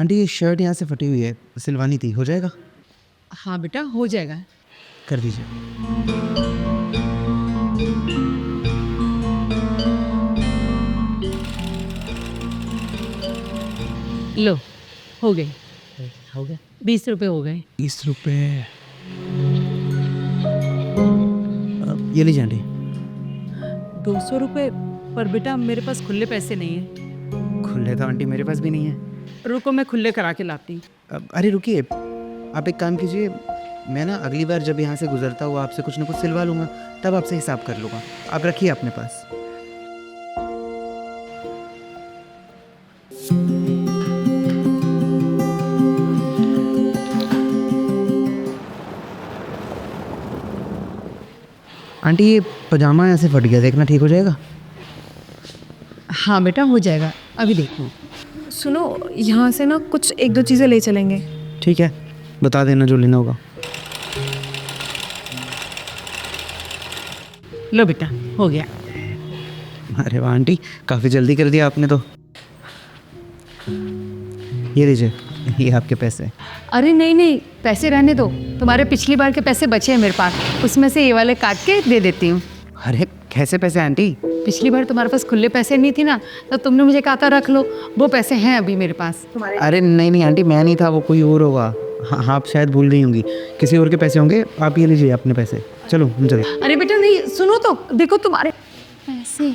Aunty ये shirt यहाँ से फटी हुई है, सिलवानी थी, हो जाएगा? हाँ बेटा हो जाएगा। कर दीजिए। लो हो गई। हो गया 20 रुपये हो गए। 20 रुपये। ये लीजिए आंटी। 200 रुपये पर बेटा मेरे पास खुले पैसे नहीं है। खुले तो आंटी मेरे पास भी नहीं है। रुको मैं खुले करा के लाती हूँ। अरे रुकिए, आप एक काम कीजिए, मैं ना अगली बार जब यहाँ से गुजरता हुआ आपसे कुछ ना कुछ सिलवा लूँगा, तब आपसे हिसाब कर लूँगा। आप रखिए अपने पास। आंटी ये पजामा यहाँ से फट गया, देखना ठीक हो जाएगा? हाँ बेटा हो जाएगा, अभी देखो। सुनो, यहाँ से ना कुछ एक दो चीज़ें ले चलेंगे। ठीक है, बता देना जो लेना होगा। लो बेटा हो गया। अरे वाह आंटी, काफ़ी जल्दी कर दिया आपने तो। ये लीजिए, ये आपके पैसे। अरे नहीं नहीं, पैसे रहने दो, तुम्हारे पिछली बार के पैसे बचे हैं मेरे पास, उसमें से ये वाले काट के दे देती हूँ। अरे कैसे पैसे आंटी? पिछली बार तुम्हारे पास खुले पैसे नहीं थी ना, तो तुमने मुझे कहा था रख लो, वो पैसे हैं अभी मेरे पास। अरे नहीं नहीं आंटी, मैं नहीं था, वो कोई और होगा। हाँ आप शायद भूल गई होंगी, किसी और के पैसे होंगे। आप ये लीजिए अपने पैसे, चलो हम चले। अरे बेटा नहीं, सुनो तो, देखो तुम्हारे पैसे।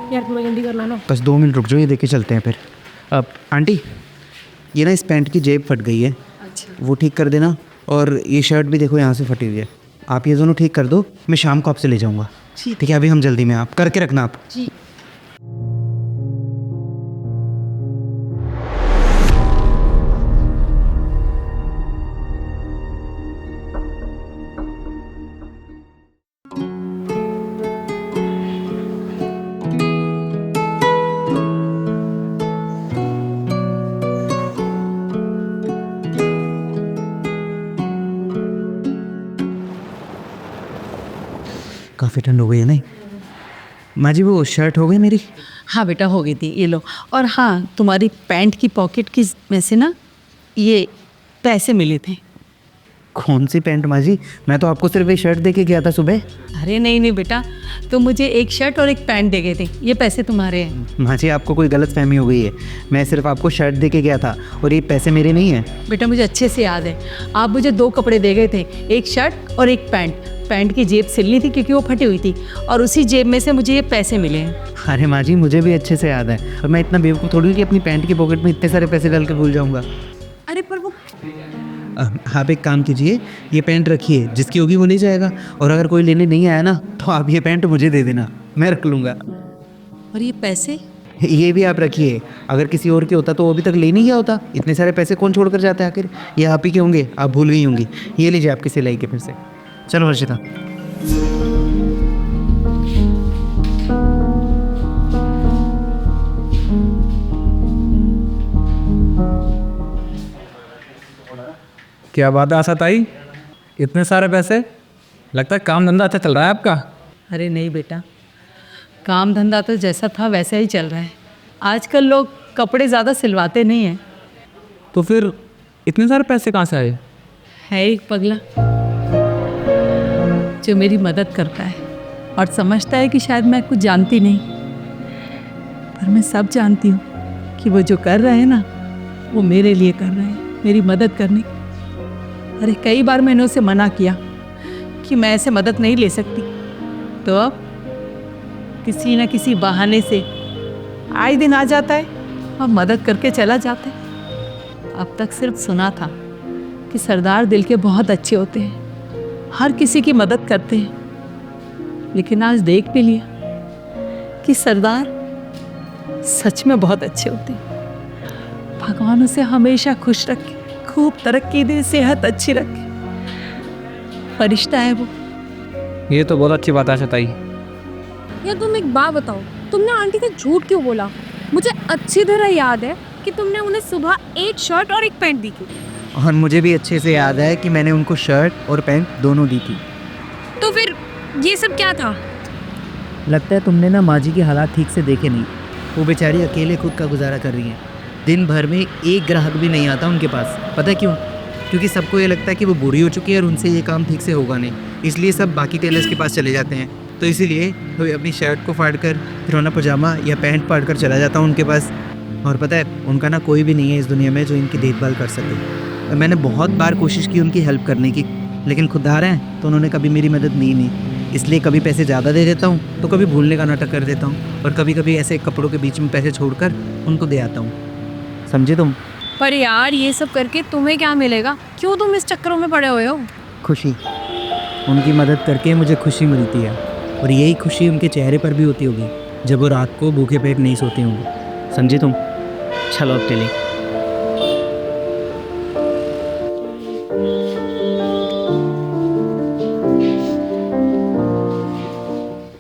यार तुम्हें जल्दी करना ना। बस 2 मिनट रुक जाओ, ये देके चलते हैं फिर। अब आंटी ये ना इस पैंट की जेब फट गई है। अच्छा वो ठीक कर देना, और ये शर्ट भी देखो यहाँ से फटी हुई है, आप ये दोनों ठीक कर दो, मैं शाम को आपसे ले जाऊँगा। ठीक है, अभी हम जल्दी में, आप करके रखना आप। जी। काफ़ी ठंड हो गई है नहीं? माँ जी वो शर्ट हो गई मेरी? हाँ बेटा हो गई थी, ये लो। और हाँ, तुम्हारी पैंट की पॉकेट की में से ना ये पैसे मिले थे। कौन सी पैंट माँ जी? मैं तो आपको सिर्फ ये शर्ट दे के गया था सुबह। अरे नहीं नहीं बेटा, तो मुझे एक शर्ट और एक पैंट दे गए थे, ये पैसे तुम्हारे हैं। माँ जी आपको कोई गलत फहमी हो गई है, मैं सिर्फ आपको शर्ट दे के गया था और ये पैसे मेरे नहीं हैं। बेटा मुझे अच्छे से याद है, आप मुझे 2 कपड़े दे गए थे, एक शर्ट और एक पैंट। पैंट की जेब सिलनी थी क्योंकि वो फटी हुई थी, और उसी जेब में से मुझे ये पैसे मिले हैं। अरे माँ जी मुझे भी अच्छे से याद है, और मैं इतना बेवकूफ़ थोड़ी हूँ कि अपनी पैंट की पॉकेट में इतने सारे पैसे डाल के भूल जाऊँगा। अरे पर वो आप एक काम कीजिए, ये पैंट रखिए, जिसकी होगी वो ले जाएगा, और अगर कोई लेने नहीं आया ना तो आप ये पैंट मुझे दे देना, मैं रख लूँगा। और ये पैसे? ये भी आप रखिए, अगर किसी और के होता तो वो अभी तक ले नहीं गया होता। इतने सारे पैसे कौन छोड़ कर जाता है आखिर? ये आप ही के होंगे, आप भूल गई होंगी। ये लीजिए आपकी सिलाई के फिर से। चलो हर्षिता। क्या बात है आशा ताई, इतने सारे पैसे? लगता है काम धंधा अच्छा चल रहा है आपका। अरे नहीं बेटा, काम धंधा तो जैसा था वैसा ही चल रहा है। आजकल लोग कपड़े ज़्यादा सिलवाते नहीं हैं। तो फिर इतने सारे पैसे कहाँ से आए? है एक पगला जो मेरी मदद करता है और समझता है कि शायद मैं कुछ जानती नहीं, पर मैं सब जानती हूँ कि वो जो कर रहे हैं ना, वो मेरे लिए कर रहे हैं, मेरी मदद करने। अरे कई बार मैंने उसे मना किया कि मैं ऐसे मदद नहीं ले सकती, तो अब किसी न किसी बहाने से आए दिन आ जाता है और मदद करके चला जाता है। अब तक सिर्फ सुना था कि सरदार दिल के बहुत अच्छे होते हैं, हर किसी की मदद करते हैं, लेकिन आज देख भी लिया कि सरदार सच में बहुत अच्छे होते हैं। भगवान उसे हमेशा खुश रखे, खूब तरक्की दे, सेहत अच्छी रखे। फरिश्ता है वो। ये तो बहुत अच्छी बात है आशा ताई। यार तुम एक बात बताओ, तुमने आंटी से झूठ क्यों बोला? मुझे अच्छी तरह याद है कि तुमने उन्हें सुबह एक शर्ट और एक पैंट दी थी, और मुझे भी अच्छे से याद है कि मैंने उनको शर्ट और पैंट दोनों दी थी। तो फिर ये सब क्या था? लगता है तुमने ना माँ जी के हालात ठीक से देखे नहीं। वो बेचारी अकेले खुद का गुजारा कर रही हैं। दिन भर में एक ग्राहक भी नहीं आता उनके पास। पता है क्यों? क्योंकि सबको ये लगता है कि वो बूढ़ी हो चुकी है और उनसे ये काम ठीक से होगा नहीं, इसलिए सब बाकी टेलर्स के पास चले जाते हैं। तो इसीलिए कोई अपनी शर्ट को फाड़ कर फिर ना पजामा या पैंट फाड़ कर चला जाता हूँ उनके पास। और पता है उनका ना कोई भी नहीं है इस दुनिया में जो इनकी देखभाल कर सके। और मैंने बहुत बार कोशिश की उनकी हेल्प करने की, लेकिन खुददार हैं तो उन्होंने कभी मेरी मदद नहीं। इसलिए कभी पैसे ज़्यादा दे देता हूँ तो कभी भूलने का नाटक कर देता हूँ, और कभी कभी ऐसे कपड़ों के बीच में पैसे छोड़कर उनको दे आता हूँ। समझे तुम? पर यार ये सब करके तुम्हें क्या मिलेगा? क्यों तुम इस चक्करों में पड़े हुए हो? खुशी। उनकी मदद करके मुझे खुशी मिलती है, और यही खुशी उनके चेहरे पर भी होती होगी जब वो रात को भूखे पेट नहीं सोते होंगे। समझे तुम? चलो अब चले।